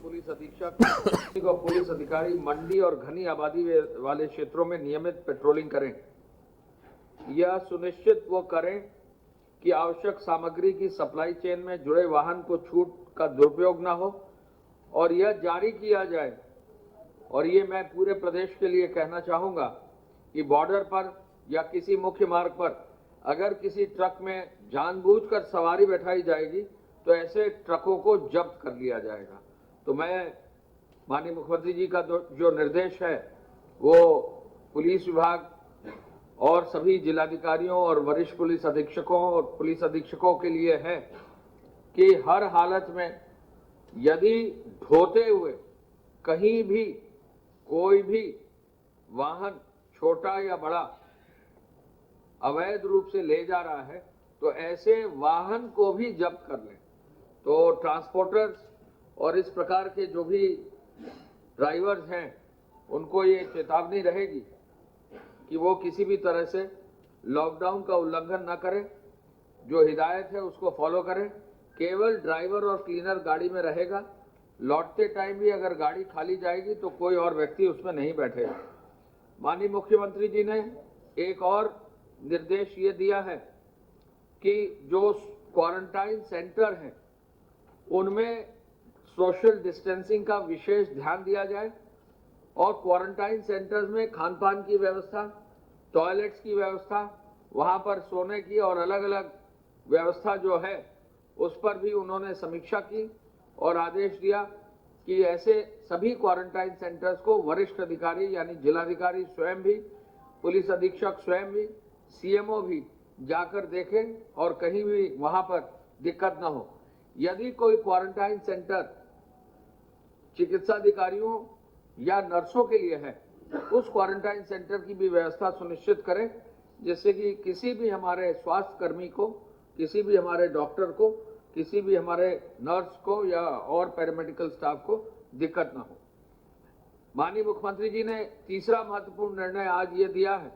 Police अधीक्षक और police अधिकारी मंडी और घनी आबादी वाले क्षेत्रों में नियमित पेट्रोलिंग करें। यह सुनिश्चित वो करें कि आवश्यक सामग्री की सप्लाई चेन में जुड़े वाहन को छूट का दुरुपयोग न हो और यह जारी किया जाए। और ये मैं पूरे प्रदेश के लिए कहना चाहूंगा कि बॉर्डर पर या किसी मुख्य मार्ग पर अगर किसी ट्रक में जानबूझकर सवारी बैठाई जाएगी तो ऐसे ट्रकों को जब्त कर लिया जाएगा। तो मैं माननीय मुख्यमंत्री जी का जो निर्देश है वो पुलिस विभाग और सभी जिलाधिकारियों और वरिष्ठ पुलिस अधीक्षकों और पुलिस अधीक्षकों के लिए है कि हर हालत में यदि ढोते हुए कहीं भी कोई भी वाहन छोटा या बड़ा अवैध रूप से ले जा रहा है तो ऐसे वाहन को भी जब्त कर लें। तो ट्रांसपोर्टर्स और इस प्रकार के जो भी ड्राइवर्स हैं उनको ये चेतावनी रहेगी कि वो किसी भी तरह से लॉकडाउन का उल्लंघन न करें, जो हिदायत है उसको फॉलो करें। केवल ड्राइवर और क्लीनर गाड़ी में रहेगा। लौटते टाइम भी अगर गाड़ी खाली जाएगी तो कोई और व्यक्ति उसमें नहीं बैठेगा। माननीय मुख्यमंत्री जी ने एक और निर्देश ये दिया है कि जो क्वारंटाइन सेंटर हैं उनमें सोशल डिस्टेंसिंग का विशेष ध्यान दिया जाए और क्वारंटाइन सेंटर्स में खान पान की व्यवस्था, टॉयलेट्स की व्यवस्था, वहां पर सोने की और अलग अलग व्यवस्था जो है उस पर भी उन्होंने समीक्षा की और आदेश दिया कि ऐसे सभी क्वारंटाइन सेंटर्स को वरिष्ठ अधिकारी यानी जिलाधिकारी स्वयं भी, पुलिस अधीक्षक स्वयं भी, सीएमओ भी जाकर देखें और कहीं भी वहां पर दिक्कत न हो। यदि कोई क्वारंटाइन सेंटर चिकित्सा अधिकारियों या नर्सों के लिए है उस क्वारंटाइन सेंटर की भी व्यवस्था सुनिश्चित करें जिससे कि किसी भी हमारे स्वास्थ्य कर्मी को, किसी भी हमारे डॉक्टर को, किसी भी हमारे नर्स को या और पैरामेडिकल स्टाफ को दिक्कत न हो। माननीय मुख्यमंत्री जी ने तीसरा महत्वपूर्ण निर्णय आज ये दिया है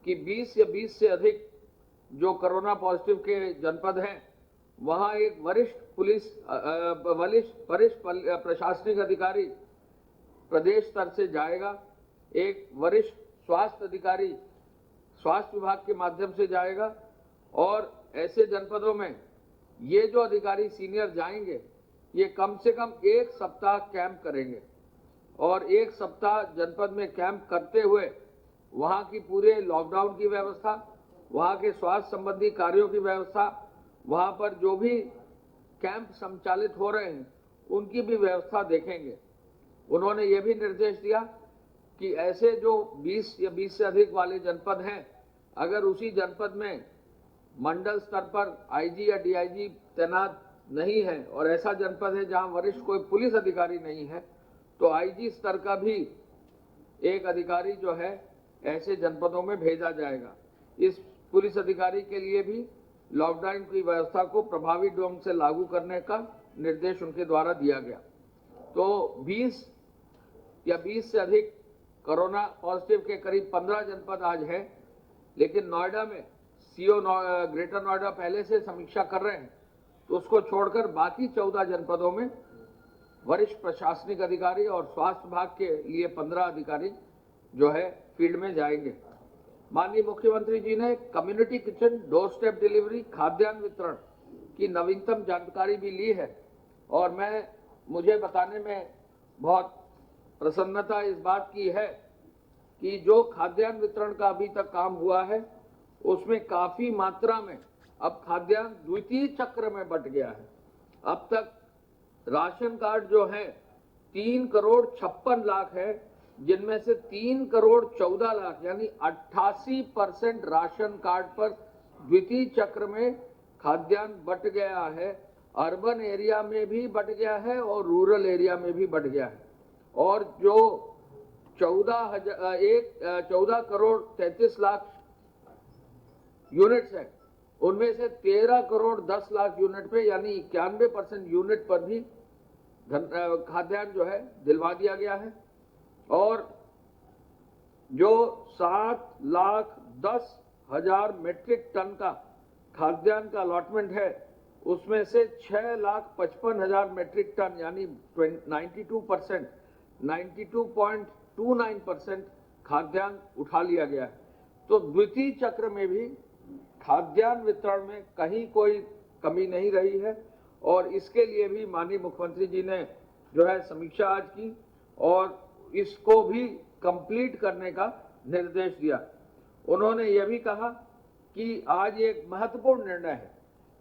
कि 20 या 20 से अधिक जो कोरोना पॉजिटिव के जनपद हैं वहां एक वरिष्ठ प्रशासनिक अधिकारी प्रदेश स्तर से जाएगा, एक वरिष्ठ स्वास्थ्य अधिकारी स्वास्थ्य विभाग के माध्यम से जाएगा और ऐसे जनपदों में ये जो अधिकारी सीनियर जाएंगे ये कम से कम 1 सप्ताह कैंप करेंगे और 1 सप्ताह जनपद में कैंप करते हुए वहां की पूरे लॉकडाउन की व्यवस्था, वहां के स्वास्थ्य संबंधी कार्यों की व्यवस्था, वहां पर जो भी कैंप संचालित हो रहे हैं उनकी भी व्यवस्था देखेंगे। उन्होंने ये भी निर्देश दिया कि ऐसे जो 20 या 20 से अधिक वाले जनपद हैं अगर उसी जनपद में मंडल स्तर पर आईजी या डीआईजी तैनात नहीं है और ऐसा जनपद है जहां वरिष्ठ कोई पुलिस अधिकारी नहीं है तो आईजी स्तर का भी एक अधिकारी जो है ऐसे जनपदों में भेजा जाएगा। इस पुलिस अधिकारी के लिए भी लॉकडाउन की व्यवस्था को प्रभावी ढंग से लागू करने का निर्देश उनके द्वारा दिया गया। तो 20 या 20 से अधिक कोरोना पॉजिटिव के करीब 15 जनपद आज है, लेकिन नोएडा में सीओ ग्रेटर नोएडा पहले से समीक्षा कर रहे हैं तो उसको छोड़कर बाकी 14 जनपदों में वरिष्ठ प्रशासनिक अधिकारी और स्वास्थ्य विभाग के लिए 15 अधिकारी जो है फील्ड में जाएंगे। माननीय मुख्यमंत्री जी ने community kitchen, door step delivery, खाद्यान्न वितरण की नवीनतम जानकारी भी ली है और मुझे बताने में बहुत प्रसन्नता इस बात की है कि जो खाद्यान्न वितरण का अभी तक काम हुआ है उसमें काफी मात्रा में अब खाद्यान्न द्वितीय चक्र में बंट गया है। अब तक राशन कार्ड जो है 3 करोड़ 56 लाख है, जिनमें से 3 करोड़ 14 लाख यानी 88% राशन कार्ड पर द्वितीय चक्र में खाद्यान्न बंट गया है। अर्बन एरिया में भी बंट गया है और रूरल एरिया में भी बंट गया है और जो 14 करोड़ 33 लाख यूनिट्स है उनमें से 13 करोड़ 10 लाख यूनिट पे यानी 91% यूनिट पर भी खाद्यान्न जो है दिलवा दिया गया है और जो 7,10,000 मेट्रिक टन का खाद्यान्न का अलॉटमेंट है उसमें से 6,55,000 मेट्रिक टन यानी 92%, 92.29% खाद्यान्न उठा लिया गया है। तो द्वितीय चक्र में भी खाद्यान्न वितरण में कहीं कोई कमी नहीं रही है और इसके लिए भी माननीय मुख्यमंत्री जी ने जो है समीक्षा आज की और इसको भी कंप्लीट करने का निर्देश दिया। उन्होंने यह भी कहा कि आज एक महत्वपूर्ण निर्णय है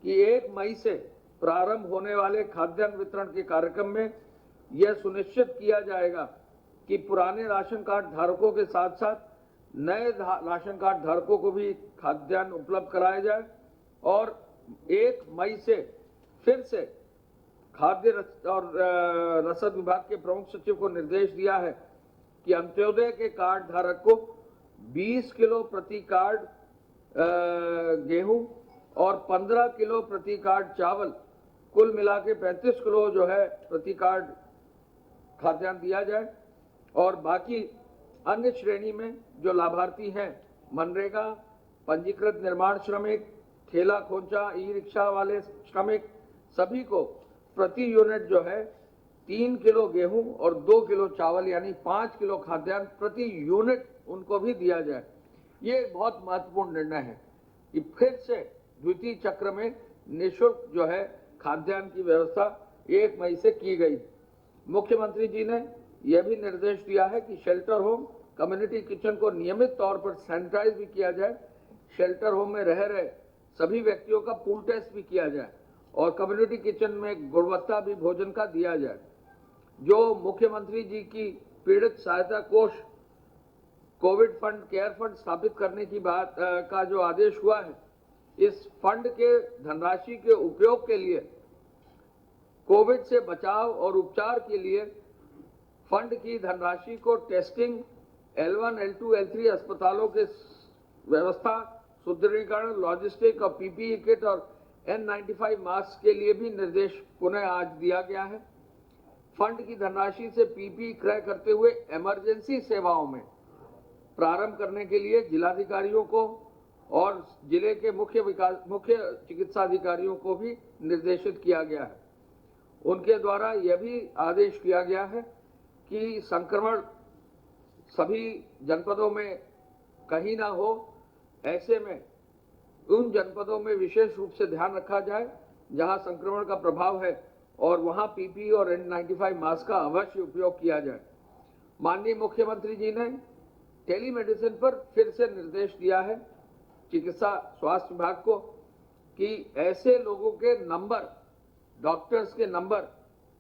कि 1 मई से प्रारंभ होने वाले खाद्यान्न वितरण के कार्यक्रम में यह सुनिश्चित किया जाएगा कि पुराने राशन कार्ड धारकों के साथ साथ नए राशन कार्ड धारकों को भी खाद्यान्न उपलब्ध कराया जाए और 1 मई से फिर से खाद्य और रसद विभाग के प्रमुख सचिव को निर्देश दिया है कि अंत्योदय के कार्ड धारक को 20 किलो प्रति कार्ड गेहूं और 15 किलो प्रति कार्ड चावल, कुल मिला के 35 किलो जो है प्रति कार्ड खाद्यान्न दिया जाए और बाकी अन्य श्रेणी में जो लाभार्थी हैं, मनरेगा, पंजीकृत निर्माण श्रमिक, ठेला खोंचा, ई रिक्शा वाले श्रमिक, सभी को प्रति यूनिट जो है 3 किलो गेहूं और 2 किलो चावल यानी 5 किलो खाद्यान्न प्रति यूनिट उनको भी दिया जाए। ये एक बहुत महत्वपूर्ण निर्णय है कि फिर से द्वितीय चक्र में निःशुल्क जो है खाद्यान्न की व्यवस्था 1 मई से की गई। मुख्यमंत्री जी ने यह भी निर्देश दिया है कि शेल्टर होम, कम्युनिटी किचन को नियमित तौर पर सैनिटाइज भी किया जाए। शेल्टर होम में रह रहे सभी व्यक्तियों का पूल टेस्ट भी किया जाए और कम्युनिटी किचन में गुणवत्ता भी भोजन का दिया जाए। जो मुख्यमंत्री जी की पीड़ित सहायता कोष कोविड फंड, केयर फंड स्थापित करने की बात का जो आदेश हुआ है, इस फंड के धनराशि के उपयोग के लिए कोविड से बचाव और उपचार के लिए फंड की धनराशि को टेस्टिंग, L1, L2, L3 अस्पतालों के व्यवस्था, सुदृढ़ीकरण, लॉजिस्टिक और PPE किट और N95 मास्क के लिए भी निर्देश पुनः आज दिया गया है। फंड की धनराशि से PPE क्रय करते हुए इमरजेंसी सेवाओं में प्रारंभ करने के लिए जिलाधिकारियों को और जिले के मुख्य चिकित्सा अधिकारियों को भी निर्देशित किया गया है। उनके द्वारा यह भी आदेश किया गया है कि संक्रमण सभी जनपदों में कहीं ना हो, ऐसे में उन जनपदों में विशेष रूप से ध्यान रखा जाए जहां संक्रमण का प्रभाव है और वहां PPE और N95 मास्क का अवश्य उपयोग किया जाए। माननीय मुख्यमंत्री जी ने टेलीमेडिसिन पर फिर से निर्देश दिया है चिकित्सा स्वास्थ्य विभाग को कि ऐसे लोगों के नंबर, डॉक्टर्स के नंबर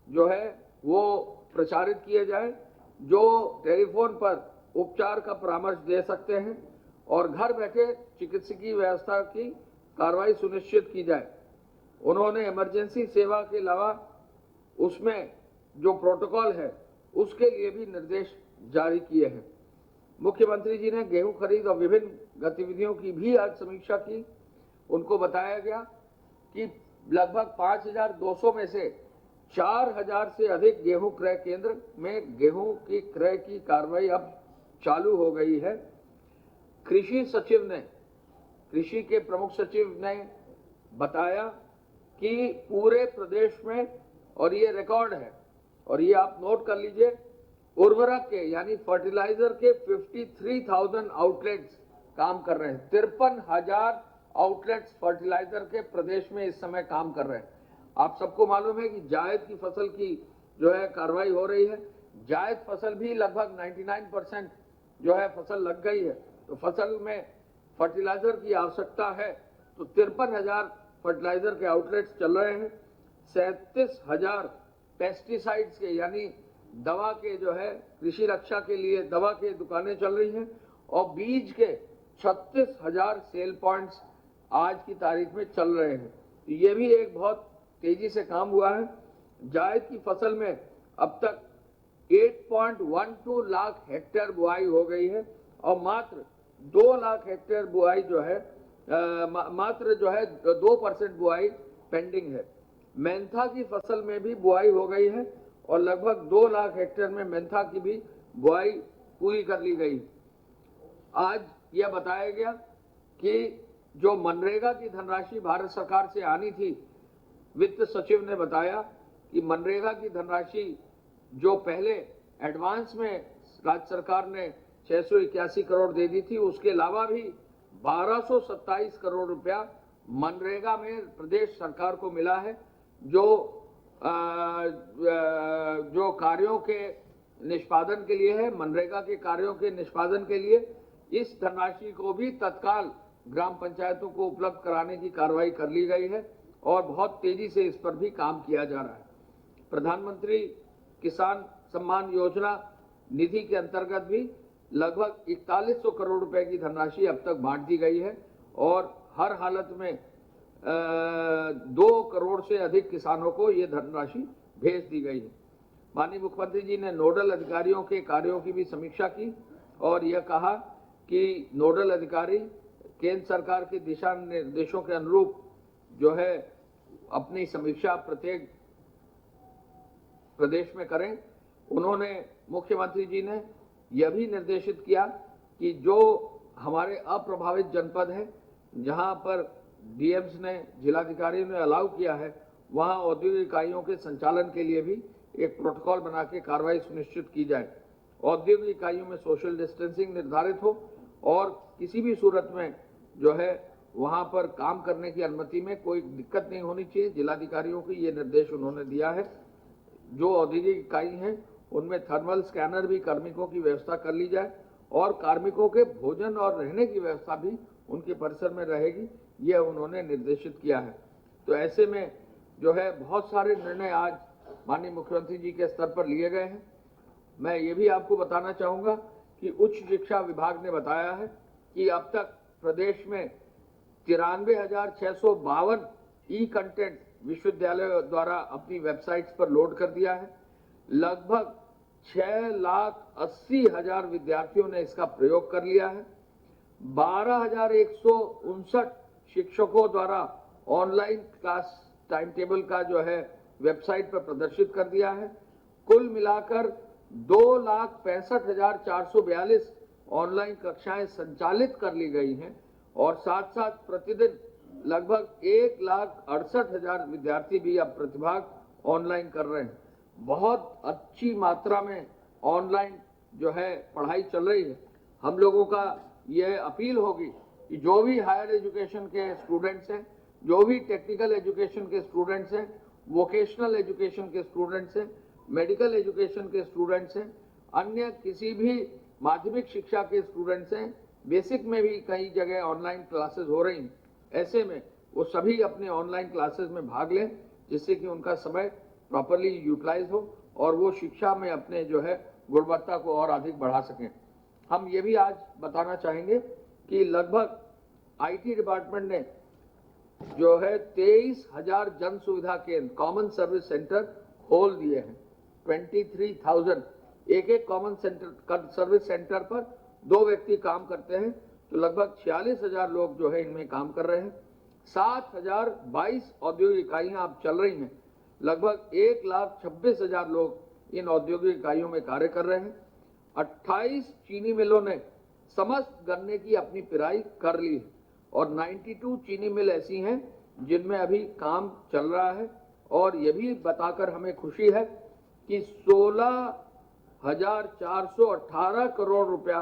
जो है वो प्रचारित किए जाए जो टेलीफोन पर उपचार का परामर्श दे सकते हैं और घर बैठे चिकित्सकीय व्यवस्था की कार्रवाई सुनिश्चित की जाए। उन्होंने इमरजेंसी सेवा के अलावा उसमें जो प्रोटोकॉल है उसके लिए भी निर्देश जारी किए हैं। मुख्यमंत्री जी ने गेहूं खरीद और विभिन्न गतिविधियों की भी आज समीक्षा की। उनको बताया गया कि लगभग 5,200 में से 4,000 से अधिक गेहूं क्रय केंद्र में गेहूं की क्रय की कार्रवाई अब चालू हो गई है। कृषि के प्रमुख सचिव ने बताया कि पूरे प्रदेश में, और ये रिकॉर्ड है और ये आप नोट कर लीजिए, उर्वरक के यानी फर्टिलाइजर के 53,000 आउटलेट्स काम कर रहे हैं। 53,000 आउटलेट्स फर्टिलाइजर के प्रदेश में इस समय काम कर रहे हैं। आप सबको मालूम है कि जायद की फसल की जो है कार्रवाई हो रही है। जायद फसल भी लगभग 99% जो है फसल लग गई है। तो फसल में फर्टिलाइजर की आवश्यकता है तो 53,000 फर्टिलाइजर के आउटलेट्स चल रहे हैं। 37,000 पेस्टिसाइड्स के यानी दवा के जो है कृषि रक्षा के लिए दवा के दुकानें चल रही हैं और बीज के 36,000 सेल पॉइंट्स आज की तारीख में चल रहे हैं। तो ये भी एक बहुत तेजी से काम हुआ है। जायद की फसल में अब तक 8.12 लाख हेक्टेयर बुआई हो गई है और मात्र 2 लाख हेक्टेयर बुआई जो है मात्र जो है 2% बुआई पेंडिंग है। मेंथा की फसल में भी बुआई हो गई है और लगभग 2 लाख हेक्टेयर में मेंथा की भी बुआई पूरी कर ली गई। आज यह बताया गया कि जो मनरेगा की धनराशि भारत सरकार से आनी थी वित्त सचिव ने बताया कि मनरेगा की धनराशि जो पहले एडवांस में राज्य सरकार ने 681 करोड़ दे दी थी, उसके अलावा भी 1227 करोड़ रुपया मनरेगा में प्रदेश सरकार को मिला है, जो कार्यों के निष्पादन के लिए है। मनरेगा के कार्यों के निष्पादन के लिए इस धनराशि को भी तत्काल ग्राम पंचायतों को उपलब्ध कराने की कार्रवाई कर ली गई है और बहुत तेजी से इस पर भी काम किया जा रहा है। प्रधानमंत्री किसान सम्मान योजना निधि के अंतर्गत भी लगभग 4100 करोड़ रुपए की धनराशि अब तक बांट दी गई है और हर हालत में 2 करोड़ से अधिक किसानों को ये धनराशि भेज दी गई है। माननीय मुख्यमंत्री जी ने नोडल अधिकारियों के कार्यों की भी समीक्षा की और यह कहा कि नोडल अधिकारी केंद्र सरकार के दिशा निर्देशों के अनुरूप जो है अपनी समीक्षा प्रत्येक प्रदेश में करें। उन्होंने मुख्यमंत्री जी ने यह भी निर्देशित किया कि जो हमारे अप्रभावित जनपद है, जहां पर डीएम्स ने, जिलाधिकारियों ने अलाउ किया है, वहां औद्योगिक इकाइयों के संचालन के लिए भी एक प्रोटोकॉल बना के कार्रवाई सुनिश्चित की जाए। औद्योगिक इकाइयों में सोशल डिस्टेंसिंग निर्धारित हो और किसी भी सूरत में जो है वहां पर काम करने की अनुमति में कोई दिक्कत नहीं होनी चाहिए। जिलाधिकारियों को ये निर्देश उन्होंने दिया है। जो औद्योगिक इकाई हैं उनमें थर्मल स्कैनर भी कार्मिकों की व्यवस्था कर ली जाए और कार्मिकों के भोजन और रहने की व्यवस्था भी उनके परिसर में रहेगी, यह उन्होंने निर्देशित किया है। तो ऐसे में जो है बहुत सारे निर्णय आज माननीय मुख्यमंत्री जी के स्तर पर लिए गए हैं। मैं ये भी आपको बताना चाहूँगा कि उच्च शिक्षा विभाग ने बताया है कि अब तक प्रदेश में 93,652 ई कंटेंट विश्वविद्यालय द्वारा अपनी वेबसाइट्स पर लोड कर दिया है। लगभग 6,80,000 विद्यार्थियों ने इसका प्रयोग कर लिया है। 12,159 शिक्षकों द्वारा ऑनलाइन क्लास टाइम टेबल का जो है वेबसाइट पर प्रदर्शित कर दिया है। कुल मिलाकर 2,65,442 ऑनलाइन कक्षाएं संचालित कर ली गई हैं और साथ साथ प्रतिदिन लगभग 1,68,000 विद्यार्थी भी अब प्रतिभाग ऑनलाइन कर रहे हैं। बहुत अच्छी मात्रा में ऑनलाइन जो है पढ़ाई चल रही है। हम लोगों का यह अपील होगी कि जो भी हायर एजुकेशन के स्टूडेंट्स हैं, जो भी टेक्निकल एजुकेशन के स्टूडेंट्स हैं, वोकेशनल एजुकेशन के स्टूडेंट्स हैं, मेडिकल एजुकेशन के स्टूडेंट्स हैं, अन्य किसी भी माध्यमिक शिक्षा के स्टूडेंट्स हैं, बेसिक में भी कई जगह ऑनलाइन क्लासेस हो रही हैं। ऐसे में वो सभी अपने ऑनलाइन क्लासेस में भाग लें, जिससे कि उनका समय प्रॉपरली यूटिलाइज हो और वो शिक्षा में अपने जो है गुणवत्ता को और अधिक बढ़ा सकें। हम ये भी आज बताना चाहेंगे कि लगभग आईटी डिपार्टमेंट ने जो है 23,000 जन सुविधा केंद्र, कॉमन सर्विस सेंटर खोल दिए हैं। 23,000 एक कॉमन सर्विस सेंटर पर 2 व्यक्ति काम करते हैं, तो लगभग 46,000 लोग जो है इनमें काम कर रहे हैं। 7,022 औद्योगिक इकाइयां अब चल रही हैं। लगभग 1,26,000 लोग इन औद्योगिक इकाइयों में कार्य कर रहे हैं। 28 चीनी मिलों ने समस्त गन्ने की अपनी पिराई कर ली है और 92 चीनी मिल ऐसी हैं जिनमें अभी काम चल रहा है। और ये भी बताकर हमें खुशी है कि 16,418 करोड़ रुपया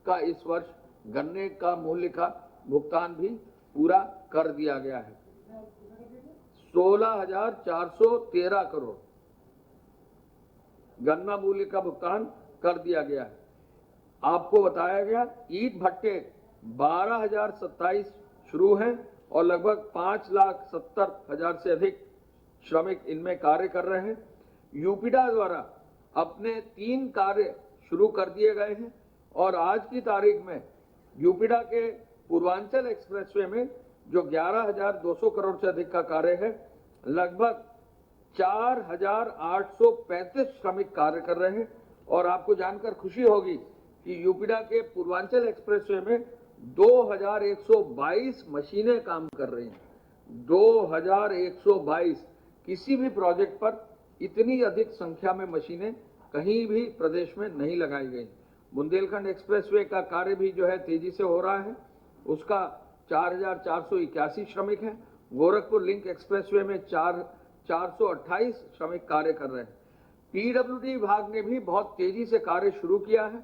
का इस वर्ष गन्ने का मूल्य का भुगतान भी पूरा कर दिया गया है। 16,413 करोड़ गन्ना मूल्य का भुगतान कर दिया गया है। आपको बताया गया ईंट भट्टे 12,027 शुरू हैं और लगभग 5,70,000 से अधिक श्रमिक इनमें कार्य कर रहे हैं। यूपीडा द्वारा अपने 3 कार्य शुरू कर दिए गए हैं और आज की तारीख में यूपीडा के पूर्वांचल एक्सप्रेसवे में जो 11,200 करोड़ से अधिक का कार्य है, लगभग 4,835 श्रमिक कार्य कर रहे हैं। और आपको जानकर खुशी होगी कि यूपीडा के पूर्वांचल एक्सप्रेसवे में 2,122 मशीनें काम कर रही हैं। 2,122 किसी भी प्रोजेक्ट पर इतनी अधिक संख्या में मशीनें कहीं भी प्रदेश में नहीं लगाई गई। बुंदेलखंड एक्सप्रेसवे का कार्य भी जो है तेजी से हो रहा है। उसका 4,481 श्रमिक हैं गोरखपुर लिंक एक्सप्रेसवे में 428 श्रमिक कार्य कर रहे हैं। पीडब्ल्यूडी विभाग ने भी बहुत तेजी से कार्य शुरू किया है।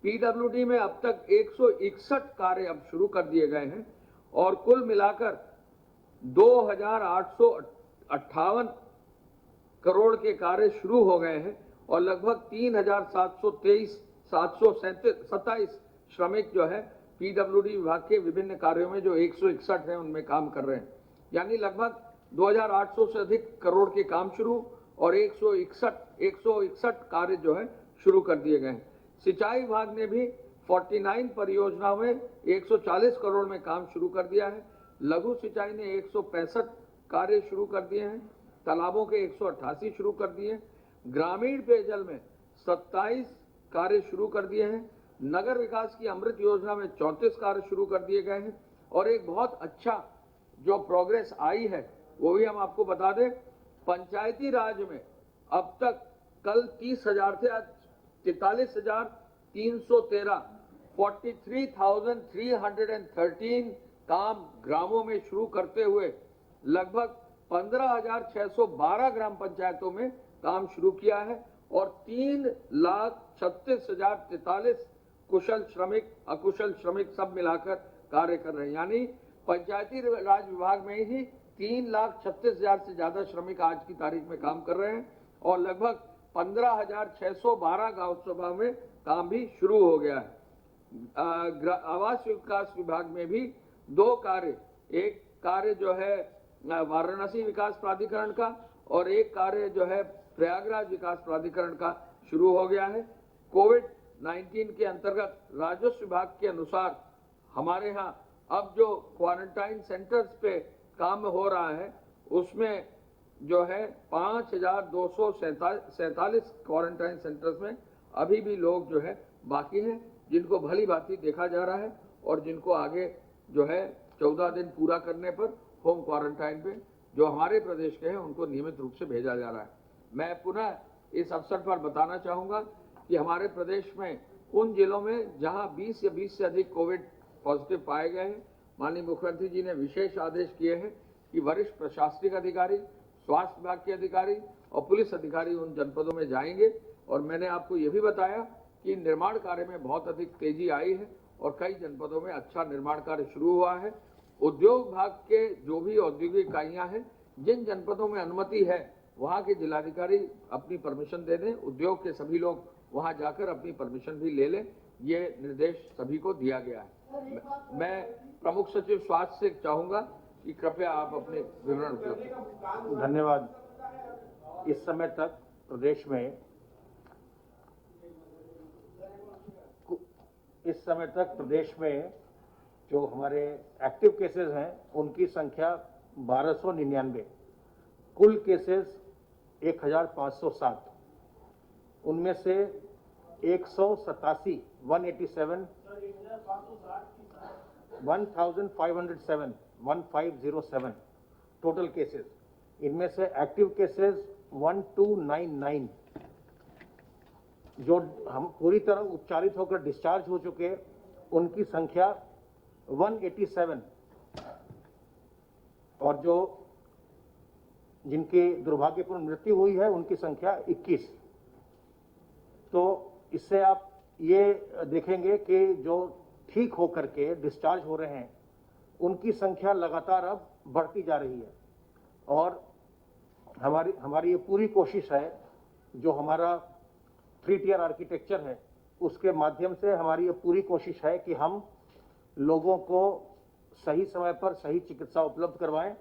पीडब्ल्यूडी में अब तक 161 कार्य अब शुरू कर दिए गए हैं और कुल मिलाकर 2,858 करोड़ के कार्य शुरू हो गए हैं और लगभग 3,727 श्रमिक जो है पीडब्ल्यूडी विभाग के विभिन्न कार्यों में जो 161 हैं उनमें काम कर रहे हैं, यानी लगभग 2,800 से अधिक करोड़ के काम शुरू और 161 कार्य जो है शुरू कर दिए गए हैं। सिंचाई विभाग ने भी 49 परियोजनाओं में 140 करोड़ में काम शुरू कर दिया है। लघु सिंचाई ने 165 कार्य शुरू कर दिए हैं, तालाबों के 188 शुरू कर दिए, ग्रामीण पेयजल में 27 कार्य शुरू कर दिए हैं, नगर विकास की अमृत योजना में 34 कार्य शुरू कर दिए गए हैं और एक बहुत अच्छा जो प्रोग्रेस आई है वो भी हम आपको बता दें। पंचायती राज में अब तक कल 30,000 थे, आज 43,313 43,313 काम ग्रामों में शुरू करते हुए लगभग 15,612 ग्राम पंचायतों में काम शुरू किया है और 3,36,043 कुशल श्रमिक अकुशल श्रमिक सब मिलाकर कार्य कर रहे हैं, यानी पंचायती राज विभाग में ही 3,36,000 से ज्यादा श्रमिक आज की तारीख में काम कर रहे हैं और लगभग 15,612 गांव सभा में काम भी शुरू हो गया है। आवास विकास विभाग में भी 2 कार्य, एक कार्य जो है वाराणसी विकास प्राधिकरण का और एक कार्य जो है प्रयागराज विकास प्राधिकरण का शुरू हो गया है। कोविड-19 के अंतर्गत राजस्व विभाग के अनुसार हमारे यहाँ अब जो क्वारंटाइन सेंटर्स पे काम हो रहा है उसमें जो है 5,247 क्वारंटाइन सेंटर्स में अभी भी लोग जो है बाकी हैं, जिनको भली भांति देखा जा रहा है और जिनको आगे जो है 14 दिन पूरा करने पर होम क्वारंटाइन पे जो हमारे प्रदेश के हैं उनको नियमित रूप से भेजा जा रहा है। मैं पुनः इस अवसर पर बताना चाहूँगा कि हमारे प्रदेश में उन जिलों में जहाँ 20 या 20 से अधिक कोविड पॉजिटिव पाए गए हैं, माननीय मुख्यमंत्री जी ने विशेष आदेश किए हैं कि वरिष्ठ प्रशासनिक अधिकारी, स्वास्थ्य विभाग के अधिकारी और पुलिस अधिकारी उन जनपदों में जाएंगे और मैंने आपको ये भी बताया कि निर्माण कार्य में बहुत अधिक तेजी आई है और कई जनपदों में अच्छा निर्माण कार्य शुरू हुआ है। उद्योग विभाग के जो भी औद्योगिक इकाइयां हैं, जिन जनपदों में अनुमति है वहां के जिलाधिकारी अपनी परमिशन दे दें, उद्योग के सभी लोग वहां जाकर अपनी परमिशन भी ले लें, ये निर्देश सभी को दिया गया है। मैं प्रमुख सचिव स्वास्थ्य से चाहूंगा कि कृपया आप अपने विवरण उपलब्ध। धन्यवाद। इस समय तक प्रदेश में जो हमारे एक्टिव केसेस हैं उनकी संख्या 1299, कुल केसेस 1,507, उनमें से 187 1507 टोटल केसेस, इनमें से एक्टिव केसेस 1299, जो हम पूरी तरह उपचारित होकर डिस्चार्ज हो चुके उनकी संख्या 187 और जो जिनकी दुर्भाग्यपूर्ण मृत्यु हुई है उनकी संख्या 21। तो इससे आप ये देखेंगे कि जो ठीक होकर के डिस्चार्ज हो रहे हैं उनकी संख्या लगातार अब बढ़ती जा रही है और हमारी ये पूरी कोशिश है, जो हमारा 3 टियर आर्किटेक्चर है उसके माध्यम से हमारी ये पूरी कोशिश है कि हम लोगों को सही समय पर सही चिकित्सा उपलब्ध करवाएं,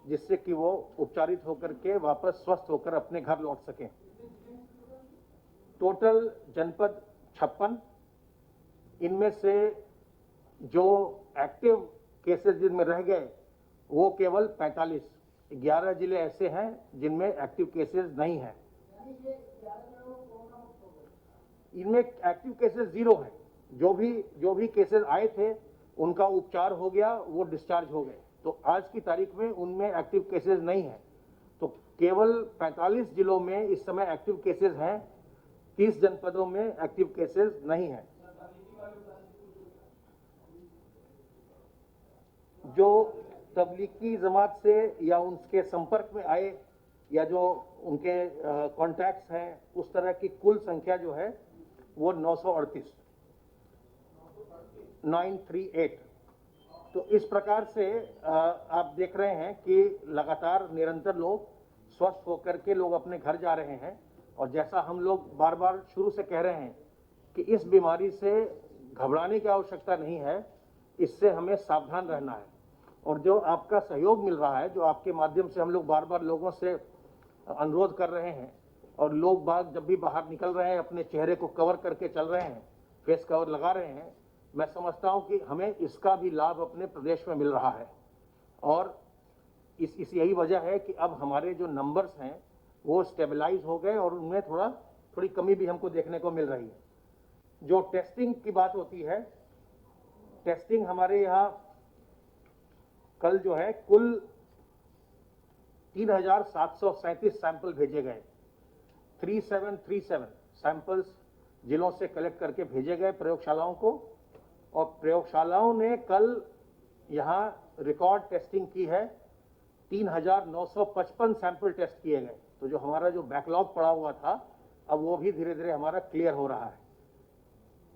जिससे कि वो उपचारित होकर के वापस स्वस्थ होकर अपने घर लौट सकें। टोटल जनपद 56, इनमें से जो एक्टिव केसेस जिनमें रह गए वो केवल 45, 11 जिले ऐसे हैं जिनमें एक्टिव केसेस नहीं हैं। इनमें एक्टिव केसेस 0 है, जो भी केसेस आए थे उनका उपचार हो गया, वो डिस्चार्ज हो गए, तो आज की तारीख में उनमें एक्टिव केसेस नहीं है। तो केवल 45 जिलों में इस समय एक्टिव केसेस हैं, 30 जनपदों में एक्टिव केसेस नहीं है। जो तबलीगी जमात से या उनके संपर्क में आए या जो उनके कॉन्टैक्ट्स हैं, उस तरह की कुल संख्या जो है वो 938। तो इस प्रकार से आप देख रहे हैं कि लगातार निरंतर लोग स्वस्थ होकर के लोग अपने घर जा रहे हैं। और जैसा हम लोग बार बार शुरू से कह रहे हैं कि इस बीमारी से घबराने की आवश्यकता नहीं है, इससे हमें सावधान रहना है। और जो आपका सहयोग मिल रहा है, जो आपके माध्यम से हम लोग बार बार लोगों से अनुरोध कर रहे हैं, और लोग बाग जब भी बाहर निकल रहे हैं अपने चेहरे को कवर करके चल रहे हैं, फेस कवर लगा रहे हैं, मैं समझता हूं कि हमें इसका भी लाभ अपने प्रदेश में मिल रहा है। और इस यही वजह है कि अब हमारे जो नंबर्स हैं वो स्टेबलाइज हो गए और उनमें थोड़ी कमी भी हमको देखने को मिल रही है। जो टेस्टिंग की बात होती है, टेस्टिंग हमारे यहाँ कल जो है कुल 3737 सैंपल भेजे गए। 3737 सैंपल्स जिलों से कलेक्ट करके भेजे गए प्रयोगशालाओं को, और प्रयोगशालाओं ने कल यहाँ रिकॉर्ड टेस्टिंग की है। 3955 सैंपल टेस्ट किए गए। तो जो हमारा जो बैकलॉग पड़ा हुआ था, अब वो भी धीरे धीरे हमारा क्लियर हो रहा है।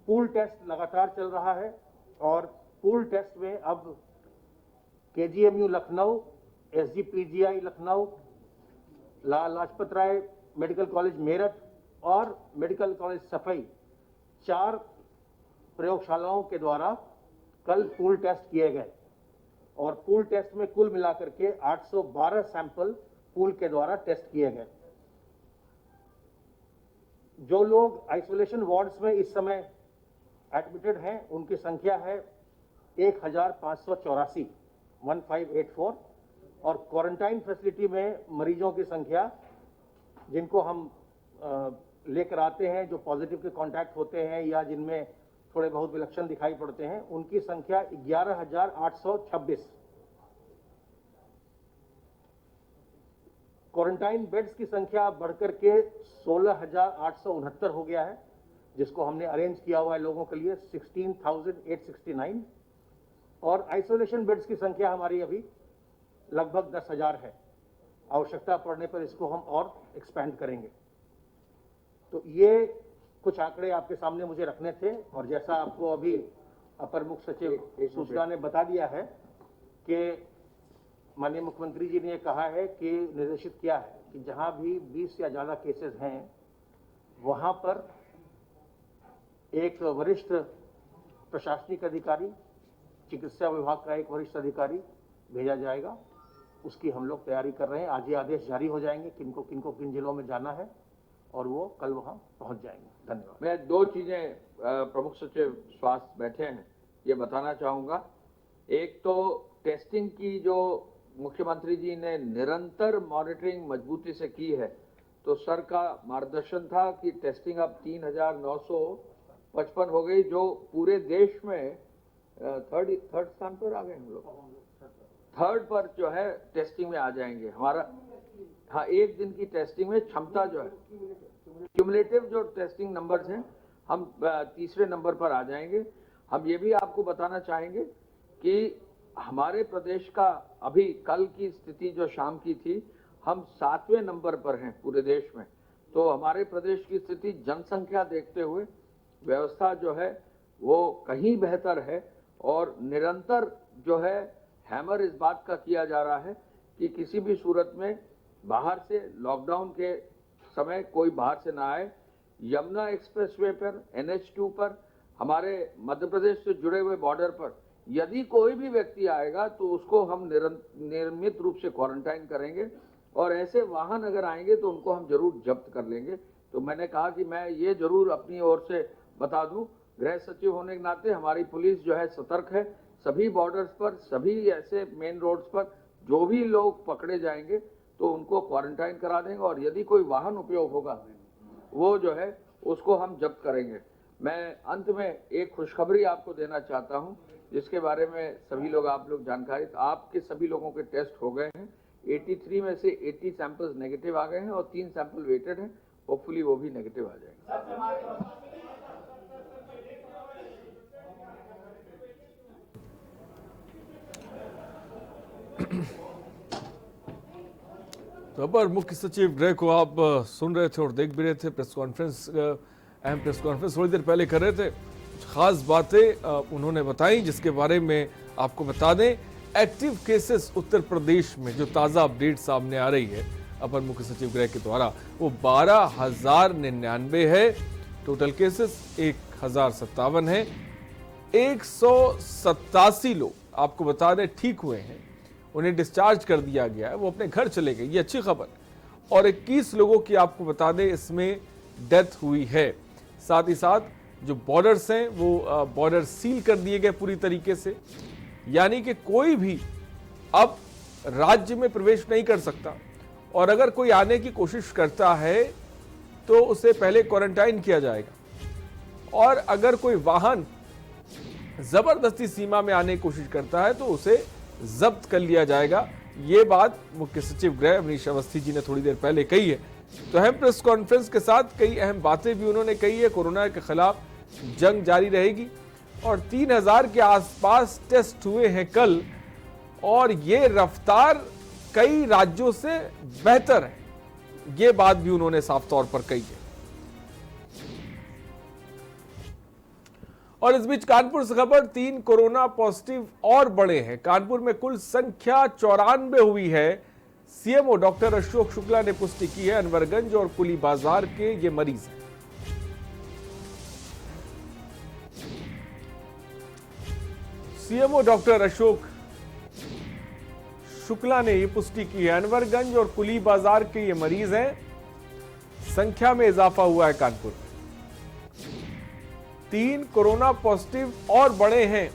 पूल टेस्ट लगातार चल रहा है, और पूल टेस्ट में अब KGMU Lucknow, SGPGI Lucknow, Lala Lajpat Rai medical college Meerut और मेडिकल कॉलेज सफई, 4 प्रयोगशालाओं के द्वारा कल पूल टेस्ट किए गए। और पूल टेस्ट में कुल मिलाकर के 812 सैंपल पूल के द्वारा टेस्ट किए गए। जो लोग आइसोलेशन वार्ड्स में इस समय एडमिटेड हैं, उनकी संख्या है 1584, 1584। और क्वारंटाइन फैसिलिटी में मरीजों की संख्या, जिनको हम लेकर आते हैं, जो पॉजिटिव के कांटेक्ट होते हैं या जिनमें थोड़े बहुत विलक्षण दिखाई पड़ते हैं, उनकी संख्या 11826। क्वारंटाइन बेड्स की संख्या बढ़कर के 16869 हो गया है, जिसको हमने अरेंज किया हुआ है लोगों के लिए 16,869। और आइसोलेशन बेड्स की संख्या हमारी अभी लगभग 10,000 है। आवश्यकता पड़ने पर इसको हम और एक्सपेंड करेंगे। तो ये कुछ आंकड़े आपके सामने मुझे रखने थे। और जैसा आपको अभी अपर मुख्य सचिव सूचना ने बता दिया है कि माननीय मुख्यमंत्री जी ने कहा है कि निर्देशित किया है कि जहां भी 20 या ज्यादा केसेस हैं, वहां पर एक वरिष्ठ प्रशासनिक अधिकारी, चिकित्सा विभाग का एक वरिष्ठ अधिकारी भेजा जाएगा। उसकी हम लोग तैयारी कर रहे हैं। आज ये आदेश जारी हो जाएंगे किनको किन जिलों में जाना है, और वो कल वहां पहुंच जाएंगे। धन्यवाद। मैं 2 चीजें प्रमुख सचिव स्वास्थ्य बैठे हैं ये बताना चाहूंगा। एक तो टेस्टिंग की जो मुख्यमंत्री जी ने निरंतर मॉनिटरिंग मजबूती से की है, तो सर का मार्गदर्शन था कि टेस्टिंग अब 3955 हो गई, जो पूरे देश में थर्ड स्थान पर आ गए हम लोग। थर्ड पर जो है टेस्टिंग में आ जाएंगे हमारा। हाँ, एक दिन की टेस्टिंग में क्षमता जो है, क्यूमुलेटिव जो टेस्टिंग नंबर्स हैं, हम तीसरे नंबर पर आ जाएंगे। हम ये भी आपको बताना चाहेंगे कि हमारे प्रदेश का अभी कल की स्थिति जो शाम की थी, हम 7वें नंबर पर हैं पूरे देश में। तो हमारे प्रदेश की स्थिति जनसंख्या देखते हुए व्यवस्था जो है वो कहीं बेहतर है। और निरंतर जो है हैमर इस बात का किया जा रहा है कि किसी भी सूरत में बाहर से लॉकडाउन के समय कोई बाहर से ना आए। यमुना एक्सप्रेसवे पर, NH2 पर, हमारे मध्य प्रदेश से जुड़े हुए बॉर्डर पर यदि कोई भी व्यक्ति आएगा तो उसको हम नियमित रूप से क्वारंटाइन करेंगे, और ऐसे वाहन अगर आएंगे तो उनको हम जरूर जब्त कर लेंगे। तो मैंने कहा कि मैं ये जरूर अपनी ओर से बता दूं, गृह सचिव होने के नाते हमारी पुलिस जो है सतर्क है। सभी बॉर्डर्स पर, सभी ऐसे मेन रोड्स पर जो भी लोग पकड़े जाएंगे तो उनको क्वारंटाइन करा देंगे, और यदि कोई वाहन उपयोग होगा वो जो है उसको हम जब्त करेंगे। मैं अंत में एक खुशखबरी आपको देना चाहता हूं, जिसके बारे में सभी लोग आप लोग जानकारी, आपके सभी लोगों के टेस्ट हो गए हैं। 83 में से 80 सैंपल्स नेगेटिव आ गए हैं और 3 सैंपल वेटेड हैं। होपफुली वो भी नेगेटिव आ जाएंगे। तो अपर मुख्य सचिव गृह को आप सुन रहे थे और देख भी रहे थे। प्रेस कॉन्फ्रेंस, अहम प्रेस कॉन्फ्रेंस थोड़ी देर पहले कर रहे थे। खास बातें उन्होंने बताई, जिसके बारे में आपको बता दें। एक्टिव केसेस उत्तर प्रदेश में जो ताज़ा अपडेट सामने आ रही है अपर मुख्य सचिव गृह के द्वारा, वो 12,099 है। टोटल केसेस 1,057 है। 187 लोग आपको बता दें ठीक हुए हैं, उन्हें डिस्चार्ज कर दिया गया है, वो अपने घर चले गए, ये अच्छी खबर। और 21 लोगों की आपको बता दें इसमें डेथ हुई है। साथ ही साथ जो बॉर्डर्स हैं वो बॉर्डर सील कर दिए गए पूरी तरीके से, यानी कि कोई भी अब राज्य में प्रवेश नहीं कर सकता, और अगर कोई आने की कोशिश करता है तो उसे पहले क्वारंटाइन किया जाएगा, और अगर कोई वाहन जबरदस्ती सीमा में आने की कोशिश करता है तो उसे जब्त कर लिया जाएगा। ये बात मुख्य सचिव गृह अवनीश अवस्थी जी ने थोड़ी देर पहले कही है। तो अहम प्रेस कॉन्फ्रेंस के साथ कई अहम बातें भी उन्होंने कही है। कोरोना के खिलाफ जंग जारी रहेगी, और 3,000 के आसपास टेस्ट हुए हैं कल, और ये रफ्तार कई राज्यों से बेहतर है, ये बात भी उन्होंने साफ तौर पर कही है। और इस बीच कानपुर से खबर, 3 कोरोना पॉजिटिव और बढ़े हैं। कानपुर में कुल संख्या 94 हुई है। सीएमओ डॉक्टर अशोक शुक्ला ने पुष्टि की है, अनवरगंज और कुली बाजार के ये मरीज हैं। सीएमओ डॉक्टर अशोक शुक्ला ने ये पुष्टि की है, अनवरगंज और कुली बाजार के ये मरीज हैं। संख्या में इजाफा हुआ है कानपुर में। 3 कोरोना पॉजिटिव और बढ़े हैं।